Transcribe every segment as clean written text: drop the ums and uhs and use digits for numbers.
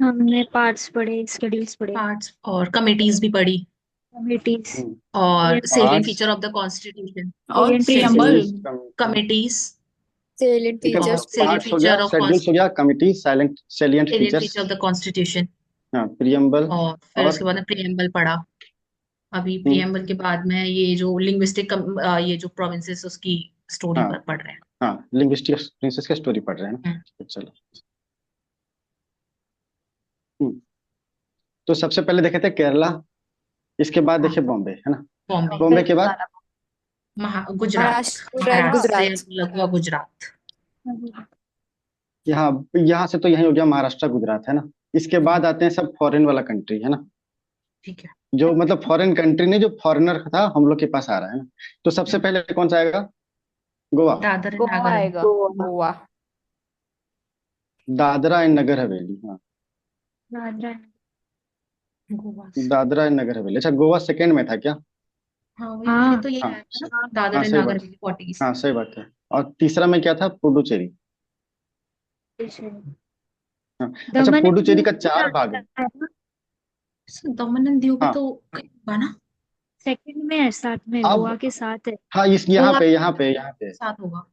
हमने पार्ट्स पढ़े, स्केड्यूल्स पढ़े, पार्ट्स और कमिटीज भी पढ़ी। कमिटीज, और salient parts, feature of the constitution. और फीचर्स, प्रियम्बल। शेड्यूल, ठीक कमिटीज है। और फीचर्स, सेलियंट पार्ट्स हो फीचर गया, ऑफ शेड्यूल्स हो गया, committee, silent salient salient features. Feature of the constitution. हाँ, प्रियम्बल। और फिर और उसके बाद में प्रियम्बल पढ़ा। अभी हम्म, प्रियम्बल के बाद में ये जो लिंग्विस्टिक, ये जो प्रोविंसेस उसकी स्टोरी हाँ पर पढ़ रहे हैं। हाँ, लिंग्विस्टिक प्रिंसेस का स्टोरी पढ़ रहे हैं ना। हम्म, ठीक है, चलो। हम्म, तो सबसे पहले देखे थे केरला, इसके बाद देखे बॉम्बे, है ना। बॉम्बे। बॉम्बे के बाद गुजरात। महाराष्ट्र एंड महाराष्ट्र से गुजरात। लगा गुजरात। यहाँ, यहाँ से तो यही हो गया महाराष्ट्र गुजरात, है ना। इसके बाद आते हैं सब फॉरेन वाला कंट्री, है ना। ठीक है। जो मतलब फॉरेन कंट्री नहीं, जो फॉरेनर था हम लोग के पास आ रहा है ना। तो सबसे हम्म, पहले कौन सा आएगा? गोवा। दादर एंड गोवा नागर हवेली। आएगा। गोवा, गोवा। दादरा एंड नगर हवेली, हाँ। दादरा, गोवा से। दादरा एंड नगर हवेली, अच्छा गोवा सेकंड में था क्या? हाँ, वही पहले हाँ तो यही हाँ आया था ना, हाँ, दादर एंड सही नागर बात। हवेली पोर्टुगीज। हाँ सही बात है। और तीसरा में क्या था? पुडुचेरी। हाँ। अच्छा, दमन एंड पुडुचेरी दीव का भी चार भाग है। आता है ना? दमन एंड दीव भी हाँ, तो कहीं बना। सेकंड में है, साथ में, अब गोवा के साथ है। हाँ, इस यहाँ गोवा पे, के यहाँ पे, यहाँ पे। साथ होगा।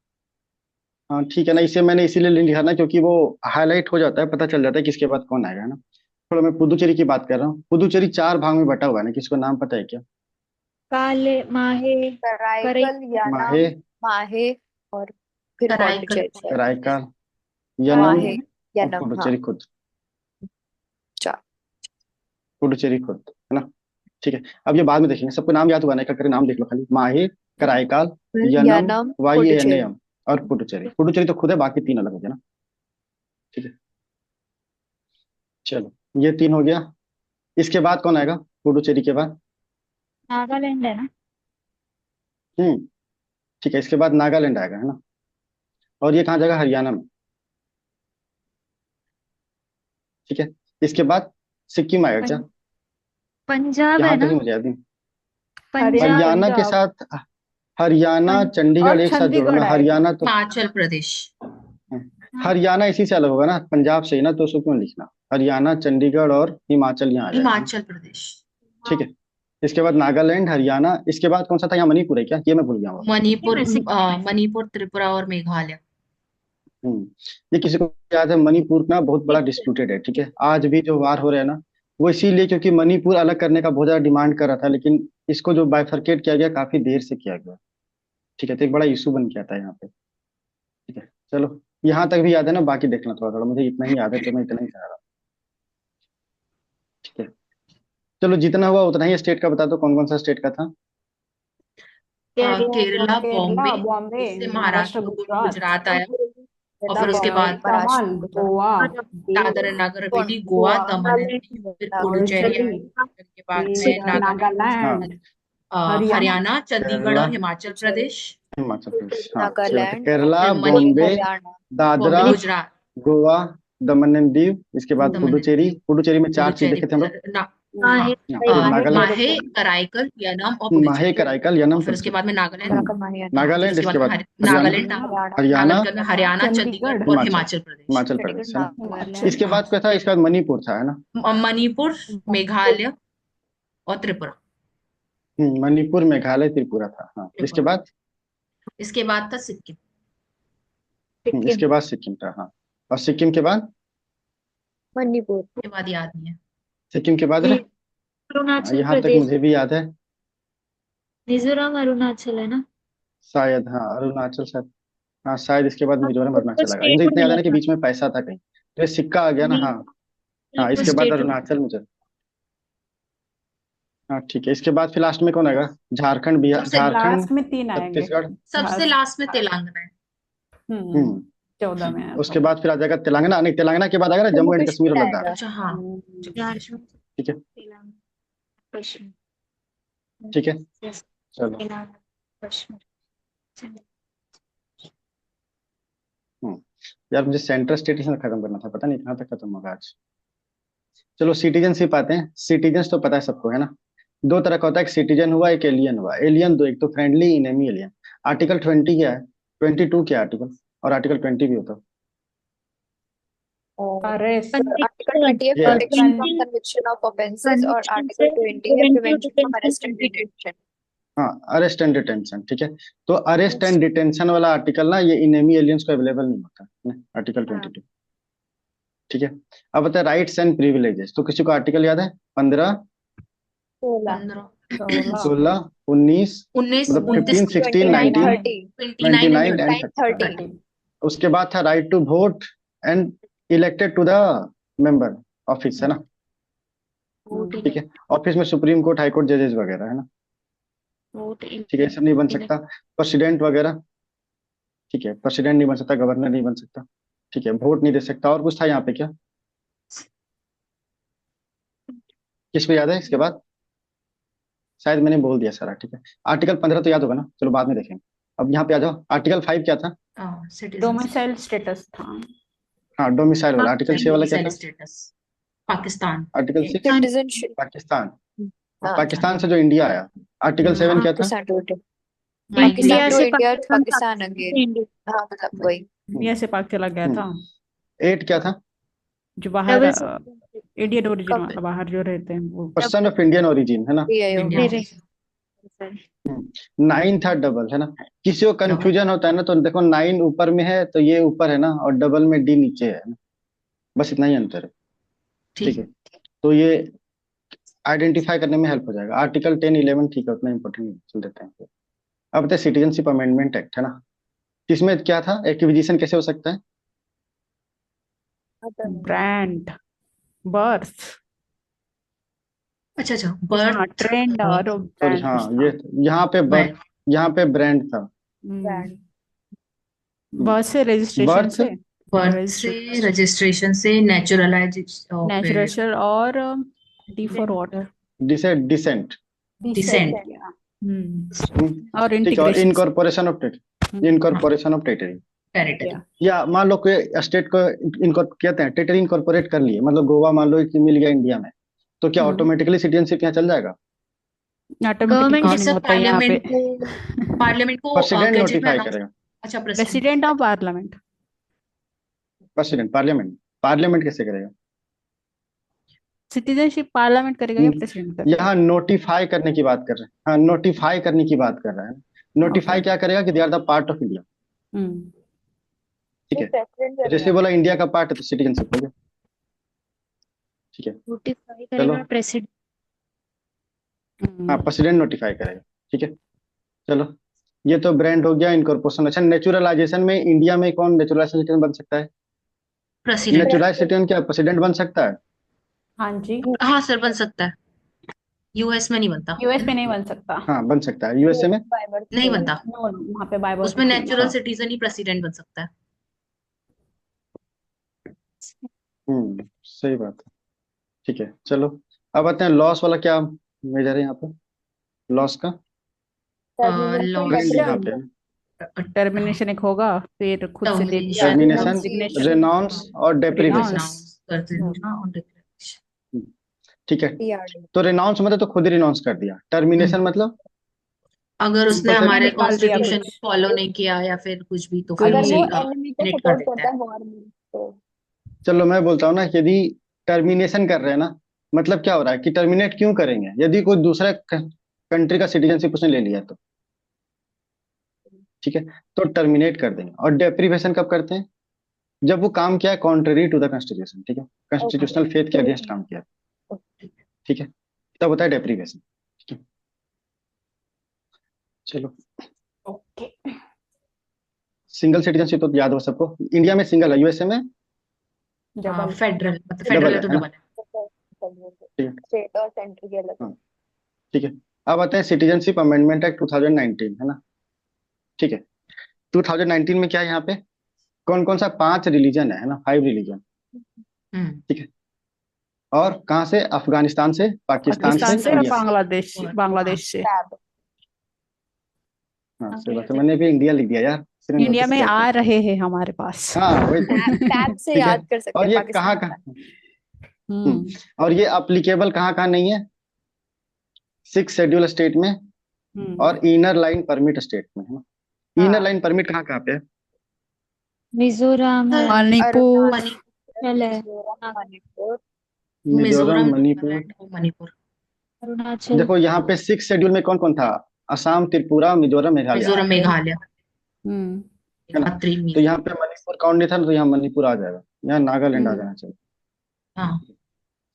हाँ ठीक है ना, इसे मैंने इसीलिए लिखा ना, क्योंकि वो हाईलाइट हो जाता है, पता चल जाता है किसके बाद कौन आएगा, है ना। थोड़ा मैं पुदुचेरी की बात कर रहा हूँ। पुदुचेरी चार भाग में बटा हुआ है ना, किसको नाम पता है क्या? काले, माहे, करई, कराईकल, माहे, यानाम, माहे और फिर कराईकल पौंडीचेरी शायद। कराईका, यनम माहे माहे, है ना। और यानम, हाँ। पुडुचेरी खुद। चार। पुडुचेरी खुद, है ना। ठीक है, अब ये बाद में देखेंगे, सबको नाम याद हुआ ना, एक करके नाम देख लो खाली। माहे, Karaikal, Yanam, Yanam, Y A N Puducherry. M और पुडुचेरी। पुडुचेरी तो खुद है, बाकी तीन अलग हो गया ना। ठीक है, चलो, ये तीन हो गया। इसके बाद कौन आएगा पुडुचेरी के बाद? नागालैंड है ना। हम्म, ठीक है, इसके बाद नागालैंड आएगा, है ना। और ये कहाँ जाएगा? हरियाणा में। ठीक है, इसके बाद सिक्किम आएगा क्या? पं, पंजाब है यहाँ तक ही ना। मुझे याद नहीं। पंजाब, हरियाणा, हरियाणा के पंजाब साथ हरियाणा पं, चंडीगढ़ और एक साथ जोड़ो चंडीगढ़ ना, आएगा। हरियाणा तो। हिमाचल प्रदेश। हाँ, हरियाणा इसी से अलग होगा ना, पंजाब से ही ना, तो उसको क्यों लिखना? हरियाणा, चंडीगढ़ और हिमाचल यहाँ आ जाएगा, है ना। हिमाचल प्रदेश। ठीक है, इसके बाद नागालैंड, हरियाणा, इसके बाद कौन सा था? यहाँ मणिपुर है क्या? ये मैं भूल गया हूँ। सिक्किम मणिपुर, है, सिक्किम। मणिपुर, त्रिपुरा और मेघालय। हम्म, ये किसी को याद है? मणिपुर ना बहुत बड़ा डिस्प्यूटेड है, ठीक है। आज भी जो वार हो रहे हैं ना, वो इसीलिए क्योंकि मणिपुर अलग करने का बहुत ज्यादा डिमांड कर रहा था, लेकिन इसको जो बाइफरकेट किया गया काफी देर से किया गया। ठीक है, तो एक बड़ा इशू बन गया था यहाँ पे। ठीक है, चलो, यहाँ तक भी याद है ना, बाकी देखना थोड़ा थोड़ा, मुझे इतना ही याद है तो मैं इतना ही कह रहा हूँ। ठीक है, चलो, जितना हुआ उतना ही स्टेट का बता दो, कौन कौन सा स्टेट का था? केरला, केरला, बॉम्बे। बॉम्बे, इससे महाराष्ट्र, महाराष्ट्र, गुजरात। गुजरात आया। और केरला, फिर उसके बॉम्बे, बाद Maharashtra, Maharashtra, Gujarat. Dadar and Nagar Haveli, Goa, Goa, Daman and Diu, फिर पुडुचेरी पौंडीचेरी, आया। फिर के बाद में फिर नागालैंड, उसके हाँ, नागालैंड, बाद हरियाणा, हरियाणा, चंडीगढ़ केरला, और हिमाचल प्रदेश। हिमाचल प्रदेश, हाँ सही बात है। नागालैंड, और केरला, फिर और बॉम्बे, मणिपुर, हरियाणा। दादरा, बॉम्बे, गुजरात, गोवा, दमन एंड दीव, इसके बाद दमन एंड पुडुचेरी। पुडुचेरी में चार चीज पुडुचेरी, देखे थे हम लोग। माहे, हाँ, करई, फिर माहे, नागालैंड, माहे, पुडुचेरी। कराईकल, यानाम और माहे, पुडुचेरी। कराईकल, और यनम, फिर उसके पुडुचेरी। बाद में नागालैंड। फिर नागालैंड, उसके बाद इसके में बाद हरियाणा, नागालैंड, हरियाणा, हरियाणा, नागालैंड के बाद में हरियाणा, चंडीगढ़ चंडीगढ़, और हिमाचल, हिमाचल प्रदेश। हिमाचल चंडीगढ़, प्रदेश, है ना। नागालैंड, इसके बाद क्या था? इसके बाद मणिपुर था, है ना। मणिपुर, मेघालय और त्रिपुरा। मणिपुर, मेघालय, त्रिपुरा था, हाँ। इसके त्रिपुरा। बाद इसके बाद था सिक्किम। सिक्किम, इसके बाद सिक्किम था, हाँ। और सिक्किम के बाद, मणिपुर, के बाद याद नहीं है। सिक्किम के बाद रे, हाँ, अरुणाचल यहाँ तक प्रदेश, मुझे भी याद है। मिजोरम, अरुणाचल है ना। शायद, हाँ, अरुणाचल शायद। हाँ शायद, इसके बाद अब मिजोरम, तो अरुणाचल आएगा, मुझे स्टेट इतना याद नहीं है ना कि है। बीच में पैसा था कहीं, तो ये सिक्का आ गया ना, हाँ। नहीं, हाँ, तो इसके बाद स्टेट नहीं। अरुणाचल, मुझे। हाँ ठीक है, इसके बाद फिर लास्ट में कौन आएगा? झारखंड, बिहार, सबसे झारखंड, लास्ट में तीन आएंगे। छत्तीसगढ़। सबसे लास्ट में तेलंगाना है। हम्म हम्म, 14 में आया उसके था। बाद फिर आ जाएगा तेलंगाना, नहीं, तेलंगाना के बाद आएगा ना जम्मू जम्मू एंड कश्मीर कश्मीर और लद्दाख। आएगा। अच्छा, हाँ। जम्मू कश्मीर। झारखंड, ठीक है, तेलंगाना, कश्मीर, ठीक है, यस, चलो। तेलंगाना, कश्मीर, चलो। हम्म, यार मुझे सेंट्रल स्टेट खत्म करना था, पता नहीं कहाँ तक खत्म होगा आज। चलो, सिटीजनशिप आते हैं। सिटीजन्स तो पता है सबको, है ना। दो तरह का होता है, एक सिटीजन हुआ, एक एलियन हुआ। एलियन दो, एक तो फ्रेंडली, इनेमी एलियन। आर्टिकल 20 क्या है? 22 क्या है आर्टिकल? और आर्टिकल 20 भी होता है। Arrest. Article 28 Yeah. protection from conviction of offences और Article 20 है prevention of arrest and detention. हाँ, अरेस्ट एंड डिटेंशन, ठीक है। तो अरेस्ट एंड डिटेंशन वाला आर्टिकल ना, ये इनेमी एलियंस को अवेलेबल नहीं होता है, आर्टिकल 22, ठीक है। अब बता राइट्स एंड प्रिविलेजेस, तो किसी को आर्टिकल याद है? 15, 15, 16, 19, 19, मतलब 15, 29, 16, 19, 29 29 and एंड 30. उसके बाद था right to vote and elected to the member office, है ना, ठीक है। ऑफिस में सुप्रीम कोर्ट, हाई कोर्ट जजेस वगैरह, है ना, ठीक है। ये सब नहीं बन सकता। प्रेसिडेंट वगैरह, ठीक है, प्रेसिडेंट नहीं बन सकता, गवर्नर नहीं बन सकता, ठीक है। वोट नहीं दे सकता। और कुछ था यहाँ पे क्या? किसको याद है इसके बाद? शायद मैंने बोल दिया सारा, ठीक है। आर्टिकल 15 तो याद होगा ना, चलो बाद में देखेंगे। अब यहाँ पे आ जाओ, आर्टिकल 5 क्या था? citizens. डोमिसाइल स्टेटस था। हाँ, डोमिसाइल वाला। आर्टिकल 6 वाला क्या था? Status. Pakistan. Article 6 Citizenship. Pakistan. हाँ, पाकिस्तान से जो इंडिया आया। आर्टिकल 7 क्या था? Pakistan to India. Nine. Pakistan to से India, Pakistan, Pakistan again. India. हाँ, मतलब वही. इंडिया से पाक चला गया था, 8 क्या था? जो बाहर डबल सिटीजनशिप। इंडियन ओरिजिन कब? वाला, बाहर जो रहते हैं वो। पर्सन ऑफ इंडियन ओरिजिन, है ना। PIO. India. मेरे 9 था डबल, है ना। किसी को कंफ्यूजन होता है ना, तो देखो 9 ऊपर में है तो ये ऊपर है ना, और डबल में डी नीचे है ना, बस इतना ही अंतर है, ठीक है। तो ये आइडेंटिफाई करने में हेल्प हो जाएगा। आर्टिकल 10, 11 ठीक है, उतना इंपॉर्टेंट नहीं, चल देते हैं। अब बताए सिटीजनशिप अमेंडमेंट एक्ट, है ना, इसमें क्या था? एक्विजिशन कैसे हो सकता है? ब्रांड, बर्थ, अच्छा, हाँ, बर्थ। ट्रेंड और सॉरी, ब्रांड हाँ, कुछ था। ये यहाँ पे बर्थ, यहाँ पे ब्रांड था। बर्थ से रजिस्ट्रेशन बर्थ से, बर्थ से, रजिस्ट्रेशन से, नेचुरलाइजेशन, नेचुरल और D for water, descent, descent. और ठीक है। और integration, incorporation of territory, territory. या मान लो कोई स्टेट को कहते हैं टेरिटरी इनकॉर्पोरेट कर लिए, मतलब गोवा मान लो कि मिल गया इंडिया में, तो क्या ऑटोमेटिकली सिटीजनशिप यहाँ चल जाएगा? ऑटोमेटिक Government नहीं होता यहाँ पे। पार्लियामेंट को प्रेसिडेंट गजट में नोटिफाई announce- करेगा। अच्छा, president. President of parliament, parliament कैसे करेगा? सिटीजनशिप पार्लियामेंट करेगा या प्रेसिडेंट करेगा? यहाँ नोटिफाई करने की बात कर रहे हैं। हाँ, नोटिफाई करने की बात कर रहे हैं। नोटिफाई क्या करेगा कि they are the part of India, ठीक है। जैसे बोला इंडिया का पार्ट है तो सिटीजनशिप हो गया, ठीक है। नोटिफाई चलो। करेगा प्रेसिडेंट। हाँ, प्रेसिडेंट नोटिफाई करेगा, ठीक है। चलो, ये तो ब्रांड हो गया, इनकॉर्पोरेशन। अच्छा, नेचुरलाइजेशन में इंडिया में कौन नेचुरलाइजेशन सिटीजन बन सकता है? प्रेसिडेंट। नेचुरलाइज सिटीजन क्या प्रेसिडेंट बन सकता है? हाँ जी, हाँ सर, बन सकता है। यूएस में नहीं बनता। यूएस में नहीं बन सकता, हाँ, बन सकता है। यूएसए में नहीं बनता। नो, वहाँ पे बाय बर्थ उसमें नहीं नेचुरल हाँ। सिटीजन ही प्रेसिडेंट बन सकता है। सही बात है, ठीक है। चलो, अब आते हैं लॉस वाला, क्या मेजर है यहाँ पे लॉस का? ट्रेंड यहाँ पे है। टर्मिनेशन एक होगा, फिर खुद से देख टर्मिनेशन, Resignation, रेनाउंस और डेप्रिवेशन, Renounce। ठीक है। तो रेनाउंस मतलब तो खुद ही रिनाउंस कर दिया। टर्मिनेशन मतलब अगर उसने मतलब हमारे निकाल दिया कॉन्स्टिट्यूशन कुछ। फॉलो नहीं किया या फिर कुछ भी, तो अगर फिर वो उसे terminate कर देता है। चलो मैं बोलता हूँ ना, यदि टर्मिनेशन कर रहे हैं ना, मतलब क्या हो रहा है कि टर्मिनेट क्यों करेंगे? यदि कोई दूसरा कंट्री का सिटीजनशिप उसने ले लिया तो, ठीक है, तो टर्मिनेट कर देंगे। और डेप्रिवेशन कब करते हैं? जब वो काम किया है कॉन्ट्रेरी टू द कॉन्स्टिट्यूशन, ठीक है, कॉन्स्टिट्यूशनल फेथ के अगेंस्ट काम किया, ठीक है, तब होता है डेप्रिवेशन, ठीक है। चलो, ओके, सिंगल सिटीजनशिप तो याद हो सबको। इंडिया में सिंगल है, यूएसए में फेडरल, मतलब डबल फेडरल है तो ना? डबल है। स्टेट और सेंटर के अलग. हाँ, ठीक है। अब आते हैं सिटीजनशिप अमेंडमेंट एक्ट 2019, है ना, ठीक है। 2019 में क्या है यहाँ पे? कौन कौन सा 5 रिलीजन है ना, 5 रिलीजन, ठीक है। और कहाँ से? अफगानिस्तान से, पाकिस्तान पाकिस्तान से, से और इंडिया से। बांग्लादेश से। हाँ, सही बात है, मैंने भी इंडिया लिख दिया यार, सिर्फ इंडिया notice में किया आ था। रहे हैं हमारे पास। हाँ, वही तो, टैब से ठीक है। याद कर सकते और हैं ये पाकिस्तान कहाँ का. कहाँ, और ये अप्लीकेबल कहाँ कहाँ नहीं है? 6 शेड्यूल स्टेट में और इनर लाइन परमिट स्टेट में, है ना। इनर लाइन परमिट कहाँ कहाँ पे है? मिजोरम, मणिपुर, चल है मिजोरम, मणिपुर, मिजोरम, मिजोरम, मणिपुर। नागालैंड और मणिपुर। अरुणाचल देखो यहाँ पे 6 शेड्यूल में कौन कौन था? असम, त्रिपुरा, मिजोरम, मेघालय, मिजोरम, मेघालय, हम्म है ना? त्रिपुरा, तो यहाँ पे मणिपुर काउंट नहीं था ना, तो यहाँ मणिपुर आ जाएगा, यहाँ नागालैंड आ हम्म जाना चाहिए। हाँ।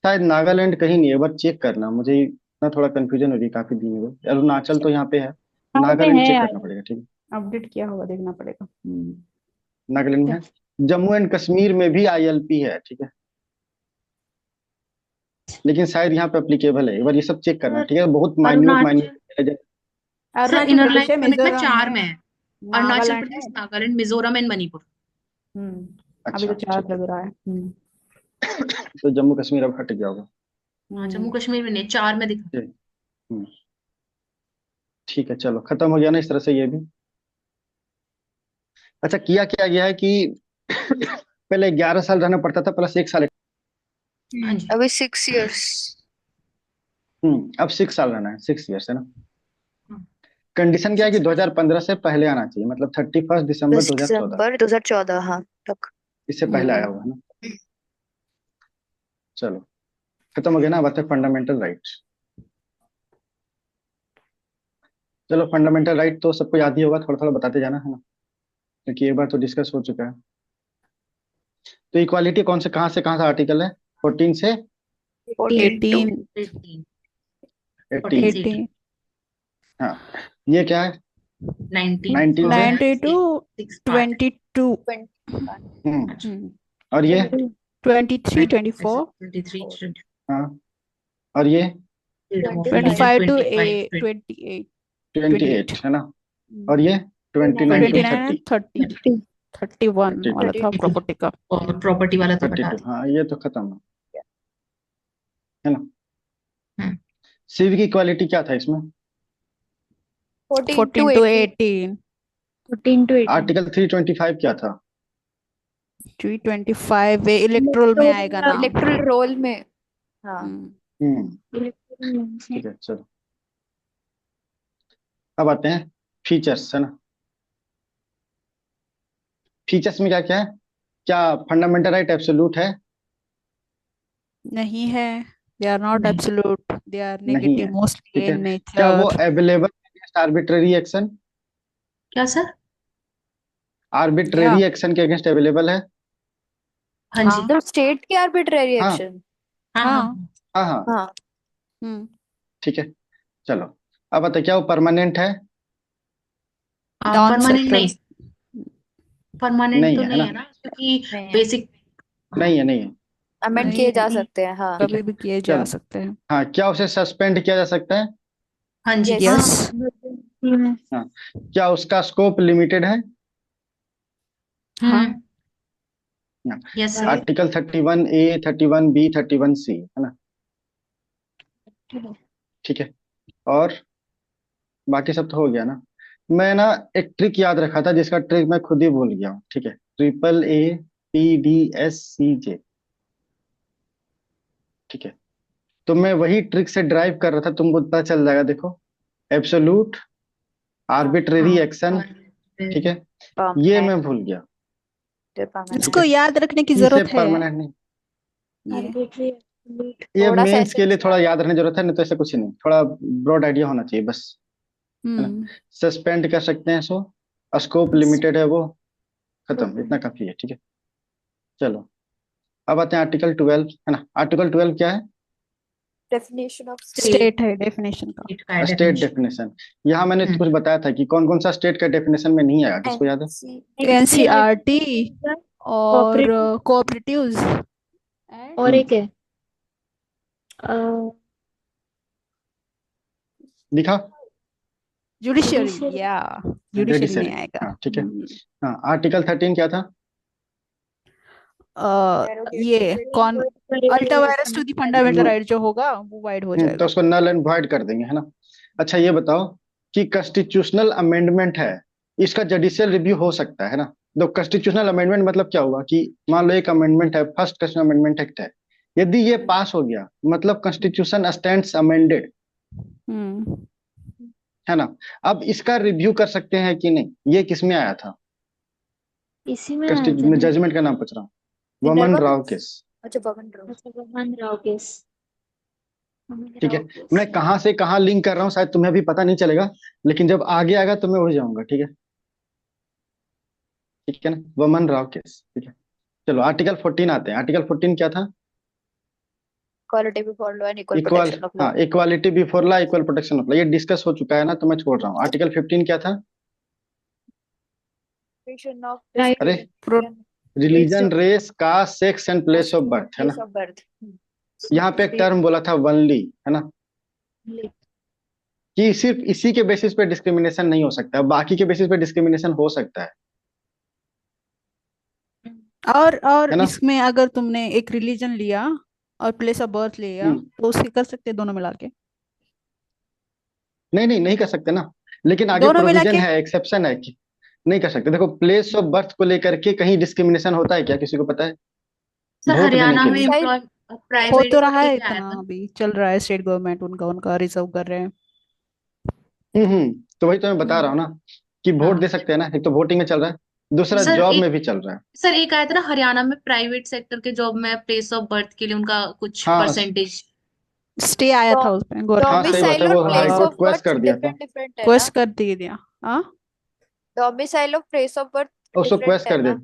शायद नागालैंड कहीं नहीं है, एक बार चेक करना, मुझे इतना थोड़ा कंफ्यूजन हो रही है काफी दिन हो गए। अरुणाचल तो यहाँ पे है, हाँ में नागालैंड है चेक यार। करना पड़ेगा, ठीक है। अपडेट किया होगा, देखना पड़ेगा। नागालैंड में है। जम्मू एंड कश्मीर में भी ILP है, ठीक है, लेकिन शायद यहाँ पे अप्लीकेबल है, एक बार ये सब चेक करना, ठीक है, बहुत minute Arunachal, minute. Sir Arunachal inner Pradesh line है, कनेक्ट में मिजोरम 4 है, में है। अरुणाचल नागालैंड प्रदेश, है। नागालैंड, मिजोरम एंड मणिपुर। अभी अच्छा तो 4 ठीक है, लग रहा है। तो जम्मू कश्मीर अब हट गया होगा। हाँ, जम्मू हम्म कश्मीर में नहीं, 4 में दिखा। ठीक। हम्म, ठीक है, चलो खत्म हो गया ना इस तरह से ये भी। अच्छा, किया क्या गया है कि पहले 11 साल रहना पड़ता था प्लस 1 साल। हाँ जी। अभी 6 years। अब 6 साल रहना है, 6 years है ना। हाँ, कंडीशन क्या है कि 6 years। 2015 से पहले आना चाहिए, मतलब 31 दिसंबर 2014, दिसंबर 2014, हाँ तक। इससे पहले आया हुआ है ना। चलो खत्म हो गया ना, बात है फंडामेंटल राइट्स। चलो फंडामेंटल राइट तो सबको याद ही होगा, थोड़ा थोड़ा बताते जाना, है ना, क्योंकि एक बार तो डिस्कस हो चुका है। तो इक्वालिटी कौन से कहाँ से आर्टिकल है? 14 से 42। 18 18, 14 18। से 18, 18 हाँ, ये क्या है? 19 19 से 90 to 6 पार्ट। 22। 20। हम्म हम्म और ये 23 24 23, हाँ, और ये 25। 25 to 25, 28 28 28 है ना, और ये 29 to 29 30, and 30 31 वाला 32, था प्रॉपर्टी का। प्रॉपर्टी वाला तो हटा 32। दिया। हाँ, ये तो खत्म है ना। हम्म, सिविक इक्वालिटी क्या था इसमें? 14 to 14 to 18। 18 14 to 18 आर्टिकल 325 क्या था? 325 वे इलेक्ट्रोल में आएगा ना। इलेक्ट्रल रोल में। हाँ। हम्म इलेक्ट्रॉनिक ठीक है, चलो अब आते हैं फीचर्स, है ना। फीचर्स में क्या क्या है? क्या फंडामेंटल राइट एब्सोल्यूट है? नहीं है, दे आर नॉट नहीं, एब्सोल्यूट, दे आर नहीं नेगेटिव है, मोस्टली ठीक है। इन क्या वो nature. Available against arbitrary action? क्या सर? आर्बिट्ररी या एक्शन के अगेंस्ट अवेलेबल है? हाँ जी। हाँ तो स्टेट की आर्बिट्ररी हाँ एक्शन। हाँ हाँ हाँ हाँ हाँ, हाँ। हम्म ठीक है, चलो अब बताइए क्या वो परमानेंट है? Non permanent sector. नहीं, परमानेंट नहीं तो है नहीं ना, है ना, क्योंकि नहीं है, बेसिक। हाँ, नहीं है, नहीं है, अमेंड नहीं किए है, जा सकते हैं, हाँ। ठीक है, कभी भी किए जा चलो। सकते हैं। हाँ, क्या उसे सस्पेंड किया जा सकता है? हाँ जी, यस। यस। हाँ। इमरजेंसी में। हाँ, क्या उसका स्कोप लिमिटेड है? हाँ hmm, yes sir. Right article 31A, 31B, 31C, है ना, ठीक है। और बाकी सब तो हो गया ना। मैं ना एक ट्रिक याद रखा था, जिसका ट्रिक मैं खुद ही भूल गया हूँ, ठीक है। AAPDSCJ, ठीक है। तो मैं वही ट्रिक से ड्राइव कर रहा था, तुमको पता चल जाएगा, देखो। एब्सोल्यूट, आर्बिट्रेरी हाँ, एक्शन, ठीक है, ये परमानेंट, मैं भूल गया, ठीक इसको है। याद रखने की इसे जरूरत है परमानेंट नहीं, ये। आर्बिट्री एब्सोल्यूट ये थोड़ा सा मेंस ऐसे के लिए थोड़ा लिखना याद रखने की जरूरत है, नहीं तो ऐसा कुछ नहीं, थोड़ा ब्रॉड आइडिया होना चाहिए बस, है ना। हम्म सस्पेंड कर सकते हैं सो, स्कोप लिमिटेड है वो, खत्म, इतना काफी है, ठीक है। चलो अब आते हैं आर्टिकल 12, है ना। आर्टिकल 12 क्या है? Definition of state. स्टेट है डेफिनेशन का। स्टेट का स्टेट डेफिनेशन। डेफिनेशन। यहाँ मैंने कुछ बताया था कि कौन कौन सा स्टेट का डेफिनेशन में नहीं आया, किसको याद है? एनसी। एनसीईआरटी और कोऑपरेटिव कोऑपरेटिव्स एंड और एक है दिखा? जुडिशरी। जुडिशियल या जुडिशरी जुडिशरी, नहीं आएगा। हाँ ठीक है। हाँ, आर्टिकल 13 क्या था? ये कौन ultra vires to the fundamental right जो होगा वो वाइड हो तो जाएगा। उसको नल एंड वॉइड कर देंगे, है ना। अच्छा ये बताओ कि कॉन्स्टिट्यूशनल अमेंडमेंट है, इसका जुडिशियल रिव्यू हो सकता है ना। तो कॉन्स्टिट्यूशनल अमेंडमेंट मतलब क्या हुआ कि मान लो एक अमेंडमेंट है, फर्स्ट कॉन्स्टिट्यूशनल अमेंडमेंट एक्ट है, यदि ये पास हो गया मतलब कॉन्स्टिट्यूशन स्टैंड्स अमेंडेड, हम्म है ना। अब इसका रिव्यू कर सकते हैं कि नहीं, ये किस में आया था? इसी में आया था ना। जजमेंट का नाम पूछ रहा हूँ, वमन मिनर्वा राव मीन्स केस। अच्छा बमन राव। अच्छा वमन राव केस। ठीक है, मैं कहाँ से कहाँ लिंक कर रहा हूँ शायद तुम्हें अभी पता नहीं चलेगा, लेकिन जब आगे आएगा तो मैं उड़ जाऊंगा। ठीक है ना, वमन राव केस। ठीक है, चलो आर्टिकल 14 आते हैं। आर्टिकल 14 क्या था? Equality before law and equal equal, protection of law. हाँ, equality before law, equal protection of law. ये डिस्कस हो चुका है ना, तो मैं छोड़ रहा हूँ। आर्टिकल 15 क्या था? Prohibition of Right. अरे, discrimination religion, race, caste, sex and place of birth, है ना। place of birth। यहाँ पे एक टर्म बोला था वनली, है ना, कि सिर्फ इसी के बेसिस पे डिस्क्रिमिनेशन नहीं हो सकता, बाकी के बेसिस पे डिस्क्रिमिनेशन हो सकता है और है ना। इसमें अगर तुमने एक रिलीजन लिया और प्लेस ऑफ बर्थ लिया हम्म, तो उससे कर सकते हैं दोनों मिला के। नहीं नहीं, नहीं कर सकते ना, लेकिन आगे दोनों मिला प्रोविजन के है, एक्सेप्शन है कि नहीं कर सकते। देखो, प्लेस ऑफ बर्थ को लेकर के कहीं डिस्क्रिमिनेशन होता है क्या, किसी को पता है? सर वोट देने हरियाणा के में लिए। एम्प्लॉय हो प्राइवेट तो का रहा है लेके आया इतना, था। अभी चल रहा है स्टेट गवर्नमेंट उनका उनका रिजर्व कर रहे हैं। तो वही तो मैं बता रहा हूँ ना, कि वोट दे हाँ सकते हैं ना। एक तो वोटिंग में चल रहा है, दूसरा सर जॉब एक में भी चल रहा है। सर एक आया था ना हरियाणा में प्राइवेट सेक्टर के जॉब में प्लेस ऑफ बर्थ के लिए उनका कुछ हाँ परसेंटेज। स्टे आया था उसमें हाँ, सही बात डोमिसाइल है, और वो high place court of question birth कर दिया था। डिफरेंट डिफरेंट है ना। क्वेश्चन कर दिया। हाँ, डोमिसाइल और प्लेस ऑफ बर्थ उसको डिफरेंट क्वेश्चन है कर दिया। ना।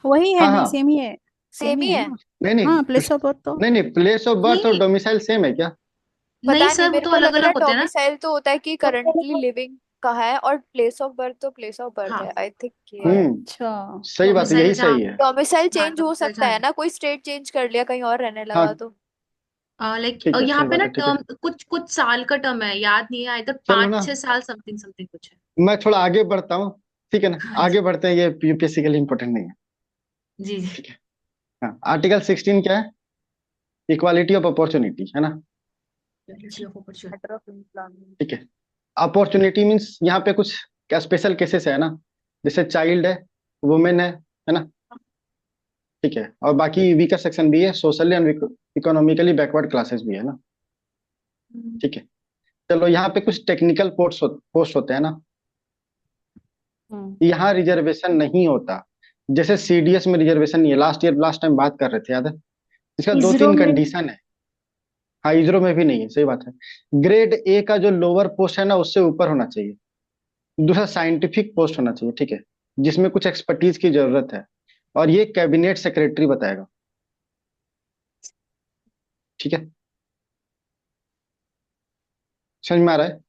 वही है, हाँ नहीं हाँ, सेम ही है। सेम सेम ही ही है है। ना। नहीं नहीं, हाँ, प्लेस ऑफ बर्थ तो नहीं नहीं, प्लेस ऑफ बर्थ और नहीं डोमिसाइल सेम है क्या? पता नहीं नहीं, सर वो मेरे तो को अलग लग रहा अलग है होते हैं ना। डोमिसाइल तो होता है कि करंटली लिविंग कहाँ है, और प्लेस ऑफ बर्थ तो प्लेस ऑफ बर्थ हाँ है। आई थिंक ये है। हम्म, अच्छा। सही बात है, डोमिसाइल यही जहाँ सही है। डोमिसाइल हाँ चेंज हो डोमिसाइल सकता है जहाँ ना, कोई स्टेट चेंज कर लिया कहीं और रहने लगा हाँ, तो। लाइक ठीक है, यहाँ सही पे बात ना है, ठीक है। टर्म कुछ कुछ साल का टर्म है, याद नहीं है, इधर चलो पाँच ना, छह साल समथिंग समथिंग कुछ है। मैं थोड़ा आगे बढ़ता हूँ। ठीक है ना, हाँ आगे जी बढ़ते हैं, ये यूपीएससी के लिए इंपॉर्टेंट नहीं है। जी जी। ठीक है, हाँ, आर्टिकल 16 क्या है? इक्वालिटी ऑफ अपॉर्चुनिटी, है ना। Equality of opportunity। Matter of employment. ठीक है, अपॉर्चुनिटी मीन्स यहाँ पे कुछ क्या स्पेशल केसेस है ना, जैसे चाइल्ड है, वुमेन है ना। ठीक है, और बाकी वीकर सेक्शन भी है, socially and economically backward classes भी है ना। ठीक है, चलो यहाँ पे कुछ टेक्निकल पोस्ट होते हैं ना, हम्म। यहाँ रिजर्वेशन नहीं होता। जैसे सीडीएस में रिजर्वेशन नहीं है, लास्ट टाइम बात कर रहे थे, याद है। इसका दो इसरो तीन में कंडीशन है। हाँ, इसरो में भी नहीं है, सही बात है। ग्रेड ए का जो लोअर पोस्ट है ना, उससे ऊपर होना चाहिए। दूसरा, साइंटिफिक पोस्ट होना चाहिए, ठीक है, जिसमें कुछ एक्सपर्टीज की जरूरत है, और ये कैबिनेट सेक्रेटरी बताएगा। ठीक है, समझ में आ रहा है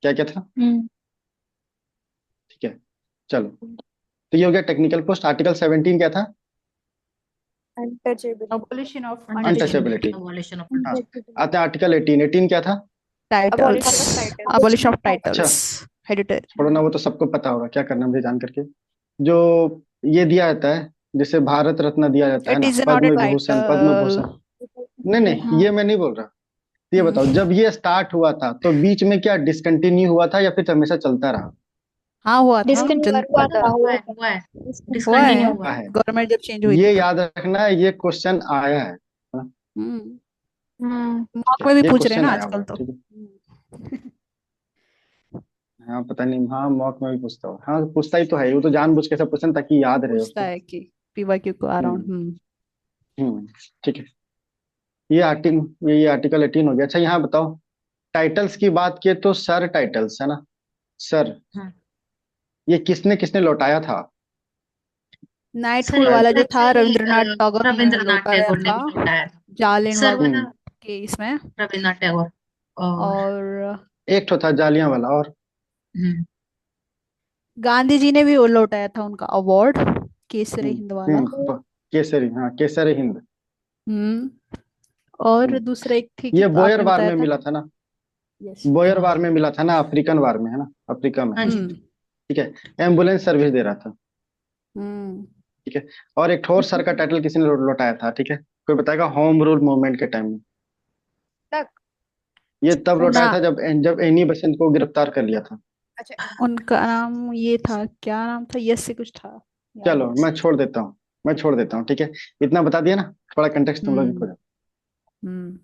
क्या क्या था? हम्म ठीक है, चलो, तो ये हो गया टेक्निकल पोस्ट। आर्टिकल 17 क्या था? Untouchable. Abolition of untouchability. Abolition of हाँ, untouchable. आता है आर्टिकल 18। 18 क्या था? Titles. Abolition of title. Abolition of अच्छा, टाइटल्स। हेरिटेज। छोड़ो ना, वो तो सबको पता होगा, क्या करना मुझे जान करके। जो ये दिया जाता है, जैसे भारत रत्न दिया जाता है इट ना, is not a Padma Vibhushan, Padma title. Bhushan. नहीं नहीं, हाँ ये मैं नहीं बोल रहा। ये बताओ, जब ये स्टार्ट हुआ था तो बीच में क्या डिसकंटिन्यू हुआ था या फिर हमेशा चलता रहा? हाँ, हुआ था। डिस्कंटिन्यू हुआ था। हुआ है हुआ है हुआ है। डिसकंटिन्यू हुआ हुआ है। है, गवर्नमेंट जब चेंज हुई थी ये तब। याद रखना है, ये क्वेश्चन आया है। हाँ, हम्म। हाँ मॉक में भी ये पूछ रहे हैं क्वेश्चन ना आया हुआ आजकल है, तो। ठीक है। हाँ, पता नहीं, हाँ, मॉक में भी पूछता हूँ, हाँ, पूछता ही तो है, वो तो जानबूझ के सब क्वेश्चन ताकि याद रहे पूछता उसको। है कि पीवाईक्यू को अराउंड। हम्म ठीक है, ये आर्टिकल 18 हो गया। अच्छा, यहाँ बताओ, टाइटल्स की बात किए तो सर टाइटल्स है ना, सर, हाँ ये किसने किसने लौटाया था? सर नाइटहुड एक वाला राइट, जो तरफ से था रविंद्रनाथ टैगोर ने रविंद्रनाथ लौटाया टैगोर ने था भी लौटाया था। सर वो जालियनवाला हम्म, ना केस में। रविंद्रनाथ टैगोर और एक और तो था जालियां वाला, और हम्म, गांधी जी ने भी वो लौटाया था उनका अवार्ड, केसरी हिंद वाला। केसरी, हाँ, केसरी हिंद। हम्म। और हम्म, दूसरा एक थी कि ये बोयर आपने वार बताया में था। मिला था ना, यस। बोयर वार में मिला था ना, अफ्रीकन वार में, है ना, अफ्रीका में। हाँ जी ठीक है, एम्बुलेंस सर्विस दे रहा था। हम्म। ठीक है, और एक ठोर सर का टाइटल किसी ने लौटाया था, ठीक है, कोई बताएगा? होम रूल मूवमेंट के टाइम में। तक। ये तब लौटाया ना, था जब जब एनी बेसेंट को गिरफ्तार कर लिया था। अच्छा। उनका नाम ये था, क्या नाम था, यस से कुछ था। याद चलो, नहीं। मैं छोड़ देता हूँ, ठीक है, इतना बता दिया ना, थोड़ा कंटेक्स्ट तुम लोग भी हम्म। खोजो। हम्म।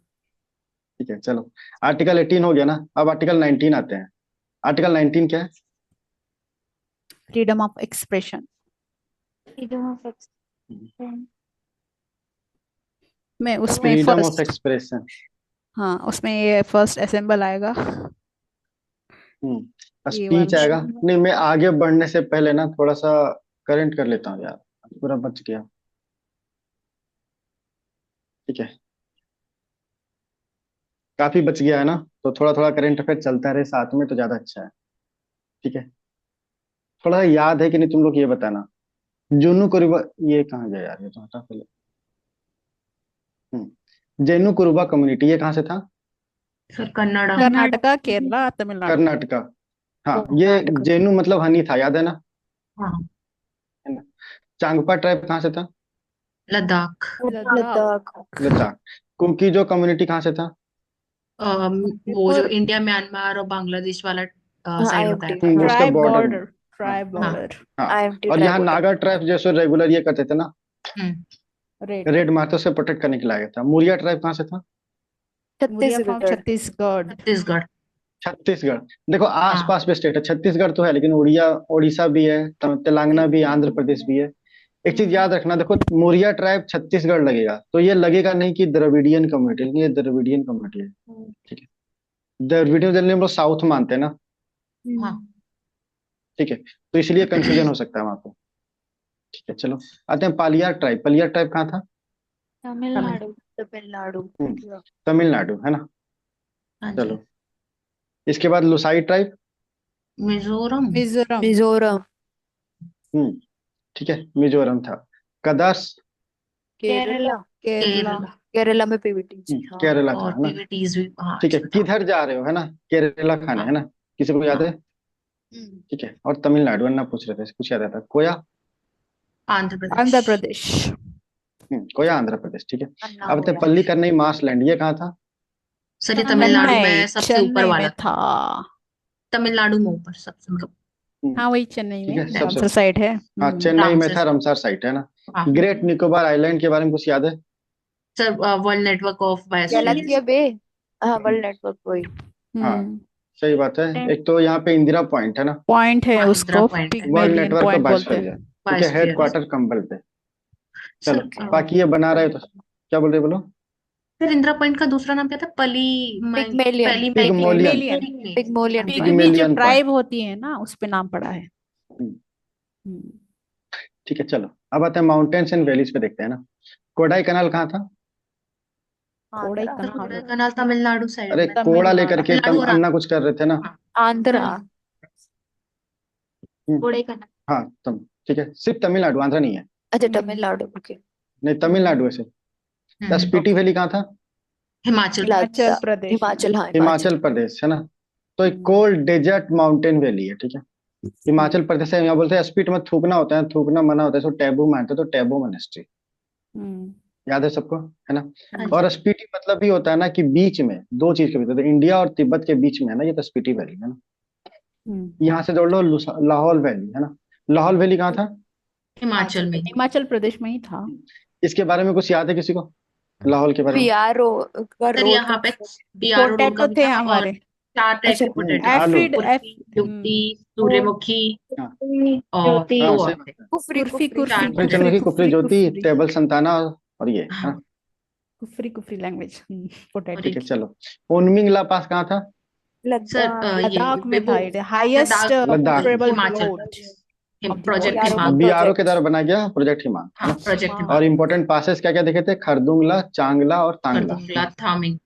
ठीक है, चलो, आर्टिकल 18 हो गया ना, अब आर्टिकल 19 आते हैं। आर्टिकल 19 क्या है? Freedom of expression. freedom of मैं उसमें फ्रीडम ऑफ फर्स्ट, एक्सप्रेशन। हाँ उसमें ये फर्स्ट असेंबल आएगा, ये स्पीच वाला। आएगा। नहीं, मैं आगे बढ़ने से पहले ना थोड़ा सा करेंट कर लेता हूँ यार, पूरा बच गया। ठीक है, काफी बच गया है ना, तो थोड़ा थोड़ा करंट अफेयर चलता रहे साथ में तो ज्यादा अच्छा है। ठीक है, थोड़ा सा याद है कि नहीं तुम लोग ये बताना। जुनू कुरुबा, ये कहाँ गया यार, ये तो हटा पहले। जेनु कुरुबा कम्युनिटी, ये कहाँ से था? सर कन्नड़ा। कर्नाटका, केरला, तमिलनाडु। कर्नाटका। हाँ, ये कर्नाटक जेनु मतलब हनी था, याद है ना? हाँ। है ना? चांगपा ट्राइब कहाँ से था? लद्दाख। लद्दाख। लद्दाख लद्दाख। कुकी जो कम्युनिटी कहाँ से था? वो जो मणिपुर इंडिया म्यांमार और बांग्लादेश वाला हाँ साइड बताया IMT था। उसके ट्राइब बॉर्डर में। बॉर्डर, हाँ ट्राइब हाँ। बॉर्डर। हाँ। IMT और यहाँ ट्राइब नागा ट्राइब जैसे रेगुलर ये करते थे ना, हम्म। रेड। रेड मार्तो से प्रोटेक्ट करने के लिए आया था। मुरिया ट्राइब कहाँ से था? मुरिया फ्रॉम छत्तीसगढ़ छत्तीसगढ़। छत्तीसगढ़। छत्तीसगढ़। देखो हाँ। आसपास पे स्टेट है, छत्तीसगढ़ तो है लेकिन उड़िया उड़ीसा भी है, तेलंगाना भी है, आंध्र प्रदेश भी है। एक चीज याद रखना, देखो मोरिया ट्राइब छत्तीसगढ़ लगेगा तो ये लगेगा नहीं कि द्रविडियन कम्युनिटी, लेकिन ये द्रविडियन कम्युनिटी है। ठीक है, द्रविडियन जनरली हम लोग साउथ मानते हैं ना। हाँ। ठीक है, तो इसलिए कंफ्यूजन हो सकता है वहां पे। ठीक है, चलो आते हैं पालियार ट्राइब। पालियार ट्राइब कहाँ था? तमिल। तमिलनाडु। तमिलनाडु तमिलनाडु है ना। हाँ जी। चलो, इसके बाद लुसाई ट्राइब। मिजोरम। मिजोरम। मिजोरम हम्म ठीक है, मिजोरम था। कदास। केरला केरला। केरला। केरला में पीवीटी जी हाँ केरला था, और है ना। पीवीटीज भी, हाँ ठीक है, इसमें था। किधर जा रहे हो, है ना? केरला खाने, हाँ। है ना? किसी को याद है? हाँ। ठीक है, और तमिलनाडु अन्ना पूछ रहे थे, कुछ याद आता? कोया। आंध्र प्रदेश। आंध्र प्रदेश। कोया आंध्र प्रदेश। ठीक है, अन्ना अब हो आते हैं गया पल्ली करनई मार्शलैंड, ये कहाँ था? सर ये तमिलनाडु चेन्नई, में सबसे ऊपर चेन्नई वाला में था। था। तमिलनाडु में ऊपर सबसे, मतलब हम्म, हाँ वही चेन्नई ठीक है, में, सबसे। रामसर साइड है। हाँ, चेन्नई में रामसर था, साइट। रमसार साइट है ना। हाँ। ग्रेट निकोबार आइलैंड के बारे में कुछ याद है? सर वर्ल्ड नेटवर्क ऑफ गलतिया बायोस्फीयर्स। बे हाँ हम्म, वर्ल्ड नेटवर्क वही हाँ, हम्म। सही बात है। एक तो यहाँ पे इंदिरा पॉइंट है ना, पॉइंट है हाँ इंदिरा उसको, पॉइंट है। World Pygmalion network of point बोलते बायोस्फीयर हैं। है। ठीक है, बायोस्फीयर। हेडक्वार्टर कंबल पे। चलो, सर बाकी ये बना रहे हो तो क्या बोल रहे हो, बोलो। सर इंदिरा पॉइंट का दूसरा नाम क्या था? पिग्मेलियन पली पिगमोलियन। पिग्मेलियन। पिग्मोलियन पिग पिग पॉइंट भी जो पिगमेलियन पॉइंट। ट्राइब होती है ना, उस पे नाम पड़ा है। हम्म। ठीक है, चलो अब आते हैं माउंटेन्स एंड वैलीज पे, देखते हैं ना। कोडाई कनाल कहाँ था? कोड़ाई आंध्रा सर कनाल। कोडाईकनाल तमिलनाडु साइड अरे में था। कोड़ा लेकर तमिलनाडु। के तमिलनाडु तम और अन्ना कुछ कर रहे थे ना। हाँ। आंध्रा हम्म, कोडाईकनाल। हाँ तुम, ठीक है, सिर्फ तमिलनाडु, आंध्रा नहीं है। अच्छा तमिलनाडु ओके नहीं, तमिलनाडु है सिर्फ। स्पीति ओके। वैली कहाँ था? हिमाचल हिमाचल लद्दाख प्रदेश में। हिमाचल हाँ हिमाचल हिमाचल प्रदेश है ना। तो एक हम्म। कोल्ड डेजर्ट माउंटेन वैली है, ठीक है। हिमाचल प्रदेश है। यहाँ बोलते हैं स्पीड में थूकना होता है, थूकना मना होता है, इसको टैबू मानते हैं, तो टैबू मोनेस्ट्री। हम्म। याद है सबको, है ना। हाँ और जी। स्पीति मतलब भी होता है ना कि बीच में दो चीज के बीच, तो इंडिया और तिब्बत के बीच में है ना, ये तो स्पीति वैली है ना। हम्म। यहाँ से जोड़ लो लाहौल वैली, है ना। लाहौल वैली कहाँ था? हिमाचल में। हिमाचल प्रदेश में ही था। इसके बारे में कुछ याद है किसी को, लाहौल के बारे में? बीआरओ का सर रोड यहाँ पे बीआरओ रोड का पोटैटो भी थे था, और हमारे। 4 टाइप अच्छा के पोटैटो थे। आलू। Aphid F. कुल्फी, युक्ति, सूर्यमुखी हाँ और ज्योति। हाँ, दो सही और थे। बात है। कुफरी कुर्फी कुफरी कुर्फी चार कुफरी पोटैटो। कुफरी चंद्रमुखी, कुफरी कुफरी ज्योति, कुफरी। टेबल संताना, और ये है ना। हाँ। कुफरी कुफरी लैंग्वेज। और पोटैटो। ठीक है, एक चलो। उनमिंग ला पास कहाँ था? सर लद्दाख ये लद्दाख में वो था, it highest Ladakh, Ladakh. Travel Himachal road Pradesh. Of the project world. BRO का हिमांग। बीआरओ के प्रोजेक्ट द्वारा बनाया गया प्रोजेक्ट हिमांग, है हाँ ना। प्रोजेक्ट हाँ। और हिमांग। इम्पोर्टेंट पासेस क्या क्या देखे थे? खरदुंगला, चांगला और तांगला, है खरदुंगला, ना। थामिंग,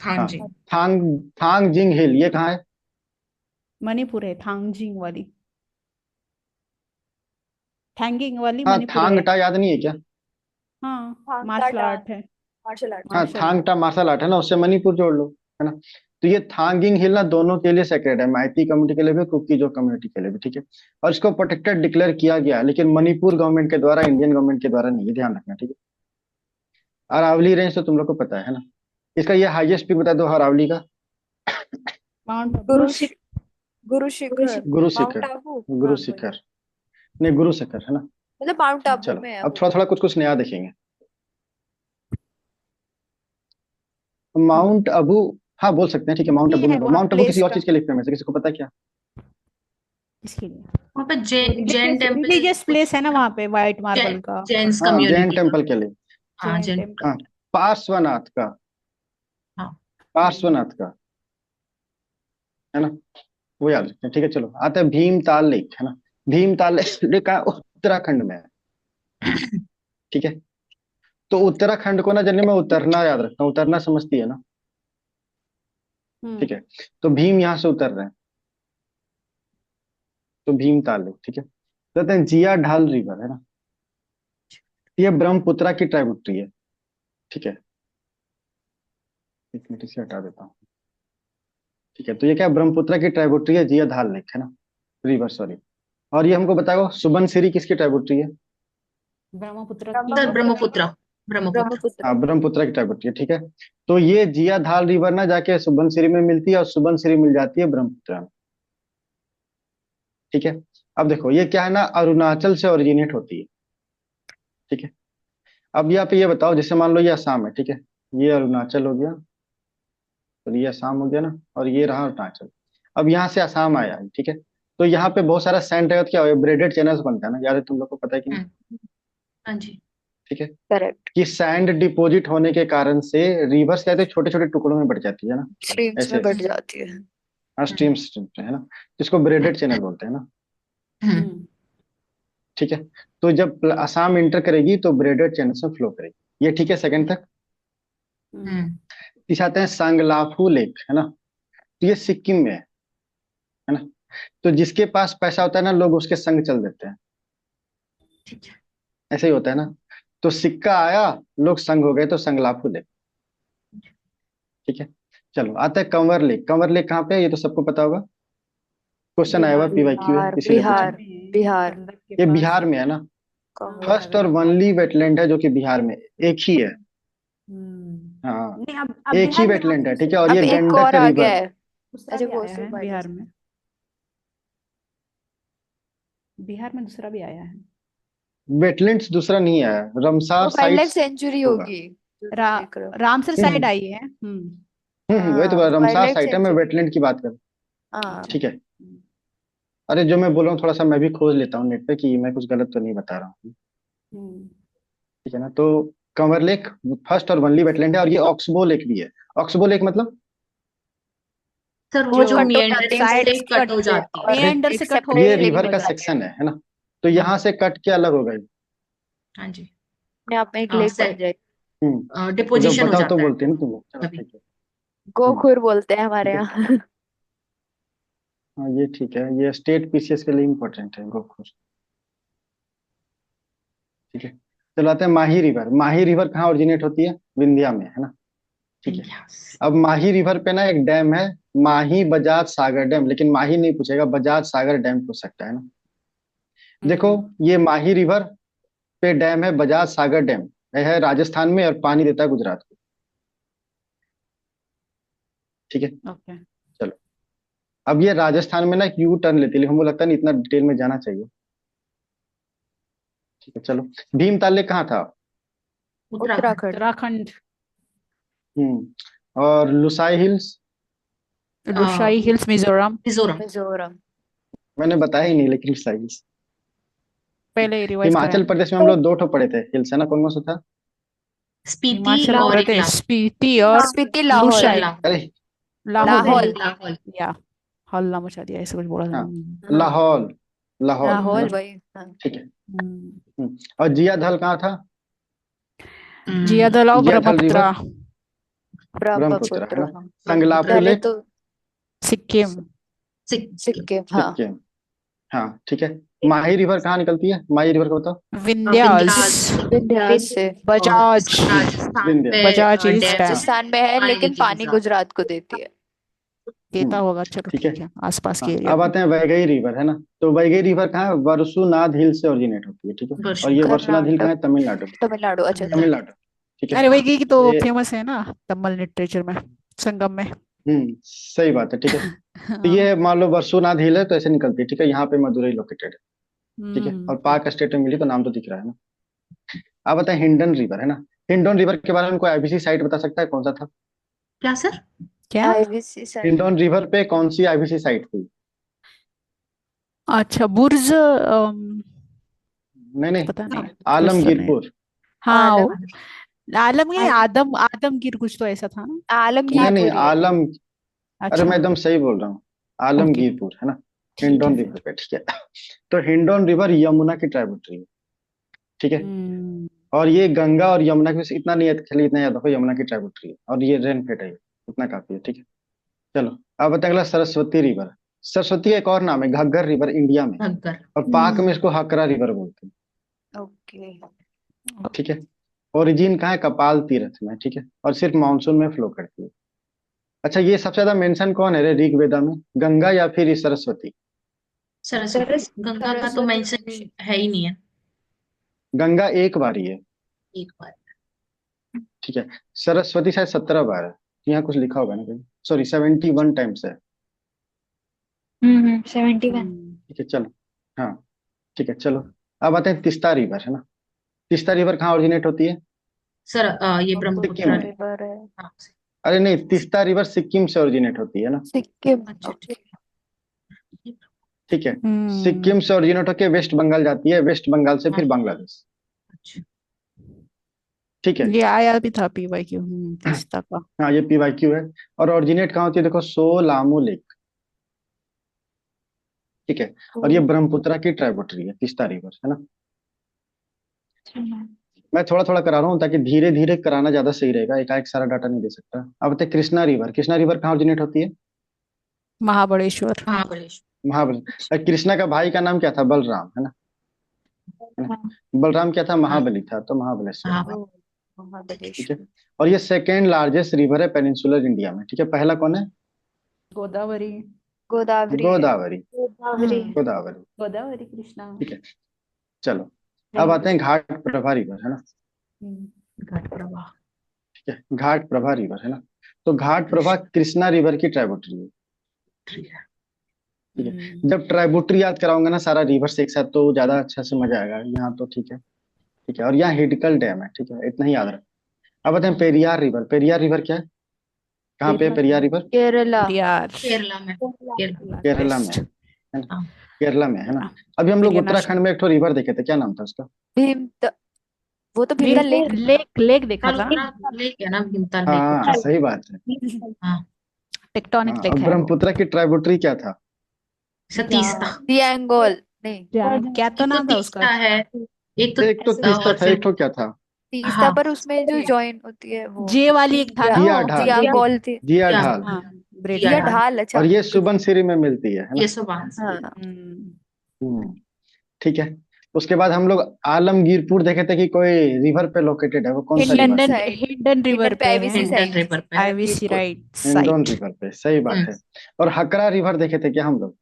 हाँ, थांगजिंग। थांग थांग जिंग हिल ये कहाँ है? मणिपुर है, थांगजिंग वाली। थैंगिंग वाली हाँ, मणिपुर थांग है। टा याद नहीं है क्या? हाँ, भांगड़ा मार्शल डांस आर्ट है। मार्शल आर्ट हाँ, मार्शल थांग आर्ट। टा मार्शल आर्ट है ना, उससे मणिपुर जोड़ लो, है ना। तो ये थांगिंग हिल ना दोनों के लिए सेक्रेट है, मैती कम्युनिटी के लिए भी, कुकी जो कम्युनिटी के लिए भी, ठीक है। और इसको प्रोटेक्टेड डिक्लेयर किया गया है, लेकिन मणिपुर गवर्नमेंट के द्वारा, इंडियन गवर्नमेंट के द्वारा नहीं है, ध्यान रखना, ठीक है। अरावली रेंज तो तुम लोग को पता है ना। इसका ये हाईएस्ट पीक बता दो अरावली का। माउंट गुरु आबू। शिख गुरु शिखर गुरु माउंट शिखर। आबू गुरु हाँ वही शिखर। नहीं, गुरु शिखर है ना। मतलब माउंट आबू चलो, में है अब वो थोड़ा थोड़ा कुछ कुछ नया देखेंगे। हाँ, माउंट अबू। हाँ, बोल सकते हैं, ठीक है, माउंट ये अबू है में वहाँ माउंट अबू प्लेस किसी और का। चीज के लिए फेमस है, किसी को पता है क्या? इसके लिए वहाँ पे जैन टेम्पल रिलीजियस प्लेस है ना वहाँ पे, व्हाइट मार्बल का। जैन्स हाँ, जैन कम्युनिटी का। टेम्पल के लिए। हाँ, जैन जैन। टेम्पल। हाँ, पार्श्वनाथ का, हाँ। पार्श्वनाथ का, है ना, वो याद रखते हैं। ठीक है, चलो आते हैं भीमताल लेक, है ना। भीमताल लेक का उत्तराखंड में है। ठीक है, तो उत्तराखंड को ना जनरली मैं उतरना याद रखता हूँ, उतरना समझती है ना। ठीक है, तो भीम यहाँ से उतर रहे हैं, तो भीमताल लेक। ठीक है, कहते हैं जिया ढाल रिवर, है ना, ये ब्रह्मपुत्रा की ट्राइब्यूटरी है। ठीक है, एक मिनट इसे हटा देता हूँ। ठीक है, तो ये क्या ब्रह्मपुत्रा की ट्राइब्यूटरी है, जिया ढाल लेक, है ना, रिवर, सॉरी। और ये हमको बताओ सुबनसिरी किसकी ट्राइब्यूटरी है? ब्रह्मपुत्र सर, की। ब्रह्मपुत्र। ब्रह्मपुत्र। ब्रह्मपुत्र। हाँ, ब्रह्मपुत्रा की ट्राइब्यूटरी है। ठीक है, तो ये जिया ढाल रिवर ना जाके सुबनसिरी में मिलती है, और सुबनसिरी मिल जाती है ब्रह्मपुत्रा में। ठीक है, अब देखो ये क्या है ना, अरुणाचल से ओरिजिनेट होती है। ठीक है, अब यहाँ पे ये बताओ, जैसे मान लो ये असम है, ठीक है, ये अरुणाचल हो गया, तो ये असम हो गया ना, और ये रहा अरुणाचल। अब यहाँ से असम आया है, ठीक है, तो यहाँ पे बहुत सारा सैंड रहेगा, तो क्या हो, ब्रेडेड चैनल्स बनता है ना, याद है तुम लोग को, पता है कि नहीं? हाँ जी। ठीक है, करेक्ट। कि सैंड डिपॉजिट होने के कारण से रिवर्स कहते हैं छोटे छोटे टुकड़ों में बढ़ जाती है ना, स्ट्रीम्स ऐसे में बढ़ ऐसे। जाती है। हाँ, स्ट्रीम है ना, जिसको ब्रेडेड चैनल बोलते हैं ना। ठीक है, तो जब असम इंटर करेगी तो ब्रेडेड चैनल से फ्लो करेगी, ये ठीक है सेकंड तक। इस आते हैं सांगलाफू लेक, है ना, तो ये सिक्किम में है ना, तो जिसके पास पैसा होता है ना, लोग उसके संग चल देते हैं, ठीक है। ऐसे ही होता है ना। तो सिक्का आया, लोग संग हो गए, तो संगलाफू लेक। ठीक है, चलो आते हैं कंवर लेक। कंवर लेक कहाँ पे है, ये तो सबको पता होगा, क्वेश्चन आया हुआ पीवाईक्यू है, बिहार इसीलिए पूछा। बिहार बिहार ये बिहार में है ना, कंवर। फर्स्ट और वनली वेटलैंड है जो कि बिहार में एक ही है। हाँ, नहीं, अब एक ही बिहार में वेटलैंड है, दूसरा ठीक है, और अब ये एक गंडक और आ गया रिवर। है। दूसरा अच्छा भी वो आया है बिहार में। बिहार में दूसरा भी आया है। वेटलैंड्स दूसरा नहीं है, रमसार वो वाइल्ड लाइफ साइट्स सेंचुरी होगा। होगी जो तुम रा, देख रहे हो। रामसर साइड हम्म आई है। वही तो हाँ वो वाइल्ड रमसार लाइफ साइट है, मैं सेंचुरी। वेटलैंड की बात कर रहा हूँ। हाँ ठीक है, अरे जो मैं बोल रहा हूँ थोड़ा सा मैं भी खोज लेता हूँ नेट पे, कि मैं कुछ गलत तो नहीं बता रहा हूँ। ठीक है ना, तो कंवर लेक फर्स्ट और वनली वेटलैंड है, और ये ऑक्सबो लेक भी है। ऑक्सबो लेक मतलब, सर, वो जो कट हो मियंडरिंग जाती है से साइड कट हो से जाती है। और मेंढर से एक कट होके ये सेपरेट लेक रिवर बन का जाती सेक्शन है ना, तो यहाँ से कट के अलग हो गई। हाँ जी। है। आप में एक हाँ, लेक बन जाएगी। तो जब डिपोजिशन हो बताओ तो जाता है बोलते हैं ना तुम लोग, चलो तभी। ठीक है। गोखुर बोलते हैं हमारे ठीक है, यहाँ। हाँ ये ठीक है, ये स्टेट पीसीएस के लिए इम्पोर्टेंट है गोखुर। ठीक है, चलो आते हैं माही रिवर। माही रिवर कहाँ ओरिजिनेट होती है, विंध्या में, है ना। ठीक है, Yes। अब माही रिवर पे ना एक डैम है, माही बजाज सागर डैम, लेकिन माही नहीं पूछेगा, बजाज सागर डैम पूछ सकता है ना। देखो, ये माही रिवर पे डैम है, बजाज सागर डैम, यह है राजस्थान में, और पानी देता है गुजरात को। ठीक है, ओके। चलो, अब ये राजस्थान में ना एक यू टर्न लेती है, लेकिन हमको लगता नहीं इतना डिटेल में जाना चाहिए। ठीक है, चलो, भीमताल लेक कहाँ था? उत्तराखंड। उत्तराखंड। और लुसाई हिल्स? लुशाई हिल्स मिजोरम। मिजोरम। मिजोरम। मैंने बताया ही नहीं, लेकिन लुसाई हिल्स। पहले ही रिवाइज हिमाचल कराया। प्रदेश में हम लोग दो ठो पढ़े थे हिल्स, है ना, कौन कौन सा था? स्पीति हिमाचल और एक प्रदेश, स्पीति और स्पीति लाहौल। लुशाई। अरे लाहौल। लाहौल। या हल्ला मचा दिया, ऐसे कुछ बोला था। हाँ, हाँ लाहौल, लाहौल, है लाहौल ना। वही। हाँ। ठीक है, और जिया धल कहाँ था? जियादल और जिया धल ब्रह्मपुत्रा। रिवर ब्रह्मपुत्र, है ब्रह्मपुत्र। ना। हाँ संगलाफू पहले लेक तो सिक्किम। सिक्किम। हाँ सिक्किम। हाँ, ठीक है, माही रिवर कहाँ निकलती है, माही रिवर का बताओ। विंध्यास। विंध्यास से। बजाज। राजस्थान विंध्य, पे Bajaj is damn dam. Rajasthan में है पानी लेकिन देती है पानी गुजरात। गुजरात को देती है। देता होगा, चलो ठीक है। ठीक है, आसपास के हाँ, एरिया अब में। आते हैं वैगई रिवर, है ना, तो वैगई रिवर कहाँ है, वर्सुनाद हिल से ओरिजिनेट होती है। ठीक है, और ये वर्सुनाद हिल कहाँ कर्नाटक है, तमिलनाडु में। तमिलनाडु। अच्छा तमिलनाडु, ठीक है, अरे वही की तो ये फेमस है ना, तमिल लिटरेचर में, संगम में। सही बात है। ठीक है, तो हाँ। ये मान लो वर्सुनाद हिल है, तो ऐसे निकलती है। ठीक है, यहाँ पे मदुरई लोकेटेड है। ठीक है, और पाक स्टेट में मिली, तो नाम तो दिख रहा है ना। अब बताए हिंडन रिवर, है ना। हिंडन रिवर के बारे में कोई आईबीसी साइट बता सकता है, कौन सा था? क्या सर? क्या? IVC side. हिंडन रिवर पे कौन सी आईबीसी साइट थी? अच्छा, बुर्ज नहीं नहीं, पता नहीं, कुछ तो नहीं। आलमगीरपुर। हाँ, आलम वो आलम या आल, आदमगीर कुछ तो ऐसा था ना। नहीं नहीं, आलमगीरपुर ही है। आलम, अरे अच्छा। मैं एकदम सही बोल रहा हूँ, ओके। आलमगीरपुर है ना, ठीक है हिंडौन फिर। रिवर पे, ठीक है। तो हिंडौन रिवर यमुना की ट्राइब्यूटरी है, ठीक है। हम्म। और ये गंगा और यमुना के बीच इतना नहीं याद, खाली इतना याद रखो, यमुना की ट्राइब्यूटरी है और ये रेनफेड है, उतना काफी है, ठीक है। चलो, अब बताए अगला, सरस्वती रिवर। सरस्वती का एक और नाम है घग्गर रिवर इंडिया में, घग्गर। और पाक में हम्म। इसको हकरा रिवर बोलते हैं, ओके। ठीक है। ओरिजिन कहाँ है, कपाल तीर्थ में, ठीक है, और सिर्फ मानसून में फ्लो करती है। अच्छा, ये सबसे ज्यादा मेंशन कौन है रे ऋग्वेदा में, गंगा या फिर ये सरस्वती? सरस्वती। गंगा का तो सरस्वती मेंशन होगी। है ही नहीं है। गंगा एक बार ही है, एक बार। ठीक है। सरस्वती शायद 17 बार है, यहाँ कुछ लिखा होगा ना कहीं, सॉरी 71 टाइम्स है, 71। ठीक है। चलो, हाँ, ठीक है, चलो। अब आते हैं तीस्ता रिवर, है ना। तीस्ता रिवर कहाँ ओरिजिनेट होती है? ये सिक्किम ब्रह्मपुत्र। में। रिवर है। हाँ। अरे नहीं, तीस्ता रिवर सिक्किम से ओरिजिनेट होती है ना, सिक्किम। अच्छा ओके। ठीक है। ठीक है। हम्म। सिक्किम से ओरिजिनेट होकर वेस्ट बंगाल जाती है, वेस्ट बंगाल से हाँ। फिर बांग्लादेश, अच्छा। ठीक है। ये आया भी था पीवाई क्यू तीस्ता का। हाँ, ये पीवाईक्यू है। और ओरिजिनेट कहाँ होती है, देखो, सोलामू लेक, ठीक है। और ये ब्रह्मपुत्र की ट्राइब्यूटरी है तीस्ता रिवर, है ना। मैं थोड़ा थोड़ा करा रहा हूँ ताकि धीरे धीरे कराना ज्यादा सही रहेगा, एकाएक सारा डाटा नहीं दे सकता। अब बताइए, कृष्णा रिवर, कृष्णा रिवर कहाँ ओरिजिनेट होती है? महाबलेश्वर। महाबलेश्वर। महाबली। कृष्णा का भाई का नाम क्या था, बलराम, है ना। बलराम क्या था, हाँ। महाबली था, तो महाबलेश्वर, महाबली। ओ, ठीक है। महाबलेश्वर। और ये सेकेंड लार्जेस्ट रिवर है पेनिनसुलर इंडिया में, ठीक है। पहला कौन है? गोदावरी। गोदावरी है। गोदावरी। गोदावरी। हम्म। गोदावरी, गोदावरी कृष्णा। ठीक है। चलो, अब राइट। आते हैं घाट प्रभा रिवर, है ना, घाट प्रवाह। ठीक है। घाट प्रभा रिवर, है ना। तो घाट प्रभा कृष्णा रिवर की ट्राइब्यूटरी है, ठीक है। जब ट्राइब्यूटरी याद कराऊंगा ना सारा रिवर से एक साथ, तो ज्यादा अच्छा से मजा आएगा, यहाँ तो ठीक है, ठीक है। और यहाँ हिडकल डैम है, ठीक है, इतना ही याद रख। अब बताएं पेरियार रिवर, पेरियार रिवर क्या है, कहाँ पे है पेरियार रिवर? केरला। यार। केरला में। केरला। केरला में वेस्ट। है ना, हाँ। केरला में है ना। अभी हम लोग इंडियन उत्तराखंड नेशनल। में एक तो रिवर देखे थे, क्या नाम था उसका? भीम वो तो Bhim. Bhimtal lake. Lake lake देखा था ना। भीमताल लेक है ना, भीमताल लेक हाँ उत्तराखंड। सही बात है। हाँ। टेक्टोनिक हाँ, लेक अब है वो। ब्रह्मपुत्र की ट्राइब्यूटरी क्या था? सतीस्ता। सियांगोल नहीं। क्या तो एक तो नाम था उसका। तीस्ता है। एक तो एक तो तीस्ता और था, फिर। एक तो क्या था? तीस्ता हाँ। पर उसमें जो ज्वाइन होती है वो जे वाली एक था ना जिया जिया वो ढाल, जे। जियांगोल थी। जिया जिया। ढाल, हाँ। ब्रिज जिया जिया ढाल। ढाल। और अच्छा। ये सुबनसिरी में मिलती है ये ना। सुबांस। हाँ। हम्म। हम्म, ठीक है। उसके बाद हम लोग आलमगीरपुर देखे थे कि कोई रिवर पे लोकेटेड है, वो कौन सा रिवर हिंडन है? हिंडन साइड। हिंडन रिवर हिंडन पे पे है। IVC Hindon side. रिवर पे। IVC Mirpur. Right Hindaun site. River पे, सही बात हम्म। है। और हकरा रिवर देखे थे क्या हम लोग?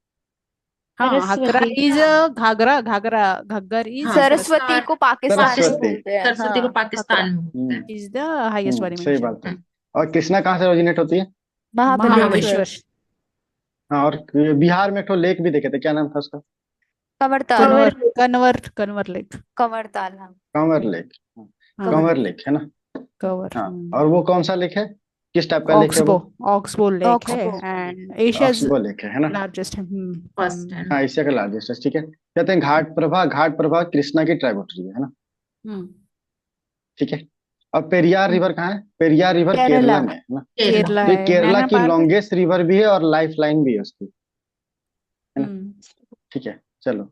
हाँ, हकरा सरस्वती। इज घाघरा घाघरा घग्गर इज हाँ, सरस्वती पाकिस्तान। को पाकिस्तान में सरस्वती। बोलते हैं, सरस्वती को हाँ। हकरा पाकिस्तान में बोलते हैं। इज द हाईएस्ट वाली सही मेंशन। बात है। और कृष्णा कहाँ से ओरिजिनेट होती है? महाबलेश्वर। महाबलेश्वर। हाँ, और बिहार में एक तो लेक भी देखे थे, क्या नाम था उसका? कमरताल। कनवर कनवर कनवर लेक। कमरताल, हाँ। कंवर लेक, हाँ, हाँ। कंवर कमरताल। लेक है ना। कवर। हाँ, और वो कौन सा लेक है, किस टाइप का लेक है ऑक्सबो। वो? ऑक्सबो लेक है oxbow. And Asia's oxbow lake है ना। लार्जेस्ट है। First time. हाँ, एशिया का लार्जेस्ट है, ठीक है। कहते हैं घाट प्रभा, घाट प्रभा कृष्णा की ट्राइब्यूटरी है ना, हम्म। ठीक है। और पेरियार रिवर कहाँ है? पेरियार रिवर केरला। केरला में है ना। केरला। केरला तो ये है, केरला मैंने की पार कर। लॉन्गेस्ट रिवर भी है और लाइफ लाइन भी है उसकी, है ना, हम्म। ठीक है। चलो,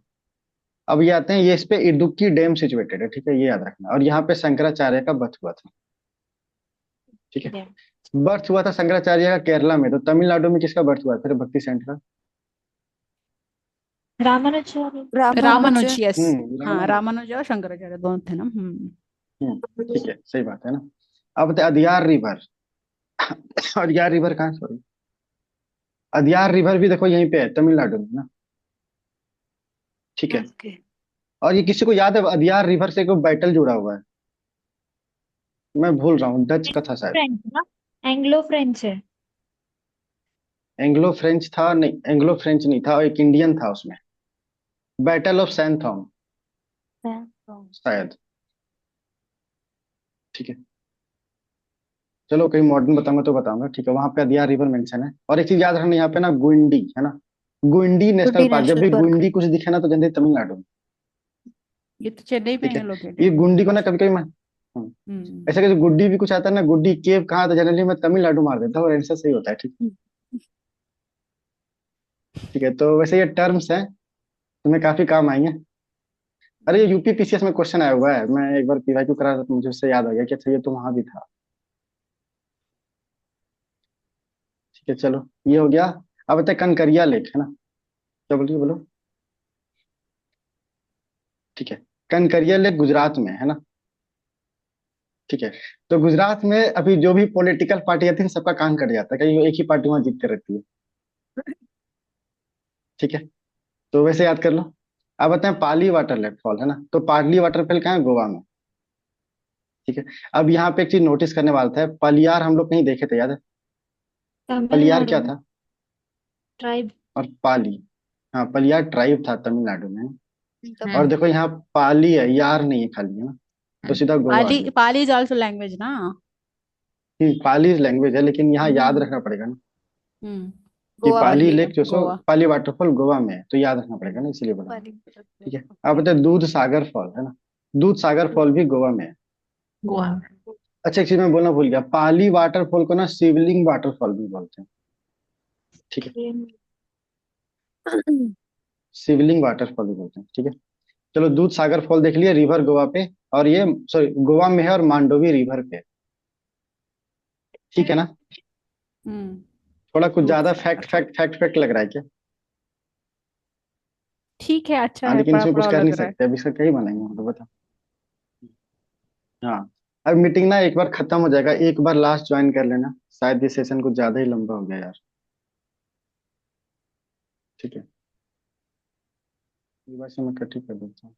अब ये आते हैं, ये इस पे इडुक्की डैम सिचुएटेड है, ठीक है, ये याद रखना। और यहाँ पे शंकराचार्य का बर्थ हुआ था, ठीक है। बर्थ हुआ था शंकराचार्य का केरला में, तो तमिलनाडु में किसका बर्थ हुआ फिर, भक्ति सेंटर का? रामानुजाचार्य। रामानुज। रामानुज, यस। हाँ, रामानुज। रामानुज और शंकराचार्य दोनों थे ना। ठीक है, सही बात है ना। अब बताए अदयार रिवर। अदयार रिवर कहाँ, सॉरी, अदयार रिवर भी देखो यहीं पे है, तमिलनाडु में ना, ठीक है। ओके। और ये किसी को याद है, अदयार रिवर से कोई बैटल जुड़ा हुआ है, मैं भूल रहा हूँ, डच का था शायद। फ्रेंच ना। एंग्लो फ्रेंच है। एंग्लो फ्रेंच था, नहीं एंग्लो फ्रेंच नहीं था, एक इंडियन था उसमें, बैटल ऑफ सैंथोम शायद, ठीक है। चलो, कहीं मॉडर्न बताऊंगा तो बताऊंगा, ठीक है। वहां पे अदयार रिवर मेंशन है। और एक चीज याद रखना, यहाँ पे ना गुंडी है ना, गुंडी नेशनल गुड्डी पार्क, जब नेशनल भी पार्क गुंडी कुछ दिखे ना तो जानते हैं तमिलनाडु में। ये तो चेन्नई में ठीक है है, ये लोकेटेड गुंडी गुड्डी को ना नेशनल। कभी कभी हम्म ऐसा कि गुड्डी भी कुछ आता है ना, गुड्डी केव कहाँ था जनरली मैं तमिलनाडु मार देता हूँ और आंसर सही होता है। ठीक, हम्म, ठीक है, तो वैसे ये टर्म्स हैं, तुम्हें काफी काम आएंगे। अरे ये यूपी पीसीएस में क्वेश्चन आया हुआ है, मैं एक बार पीवाईक्यू करा था तो मुझे उससे याद आ गया कि अच्छा ये तो वहां भी था। ठीक है चलो, ये हो गया। अब बताए कनकरिया लेक है ना, क्या बोलिए बोलो। ठीक है, कनकरिया लेक गुजरात में है ना। ठीक है, तो गुजरात में अभी जो भी पॉलिटिकल पार्टी आती है सबका कान कट जाता है, कहीं वो एक ही पार्टी वहां जीतते रहती है। ठीक है, तो वैसे याद कर लो। अब बताएं पाली वाटर लेक फॉल है ना, तो पाली वाटरफॉल कहाँ है, गोवा में। ठीक है, अब यहाँ पे एक चीज नोटिस करने वाला था, पलियार हम लोग कहीं देखे थे, याद है। पलियार तमिलनाडु क्या में था, ट्राइब। और पाली, हाँ पलियार ट्राइब था तमिलनाडु में। और हम्म देखो यहाँ पाली है, यार नहीं है खाली, है ना, तो सीधा गोवा आ पाली गया। पाली इज आल्सो लैंग्वेज ना। पाली लैंग्वेज है, लेकिन यहाँ याद हम्म रखना पड़ेगा ना हम्म कि गोवा पाली वाली पाली लेक जो सो, गोवा। पाली वाटरफॉल गोवा में है, तो याद रखना पड़ेगा ना, इसीलिए बोला। वाली। ठीक है, आप ओके। बताए दूध सागर फॉल है ना, दूध सागर फॉल भी गोवा में है। गोवा। अच्छा एक चीज मैं बोलना भूल गया, पाली वाटरफॉल को ना शिवलिंग वाटरफॉल भी बोलते हैं। ठीक है, शिवलिंग वाटरफॉल भी बोलते हैं। ठीक है, चलो दूध सागर फॉल देख लिया, रिवर गोवा पे, और ये सॉरी गोवा में है और मांडोवी रिवर पे है। ठीक है ना, हम्म थोड़ा कुछ दूध ज्यादा सागर। फैक्ट लग रहा है क्या। ठीक है, अच्छा हाँ है, लेकिन पड़ा इसमें कुछ पड़ा कर लग नहीं रहा है। सकते, अब इसका क्या ही बनाएंगे हम तो, बताओ। हाँ, अब मीटिंग ना एक बार खत्म हो जाएगा, एक बार लास्ट ज्वाइन कर लेना, शायद ये सेशन कुछ ज्यादा ही लंबा हो गया यार। ठीक है, एक बार से मैं कट ही कर देता हूँ।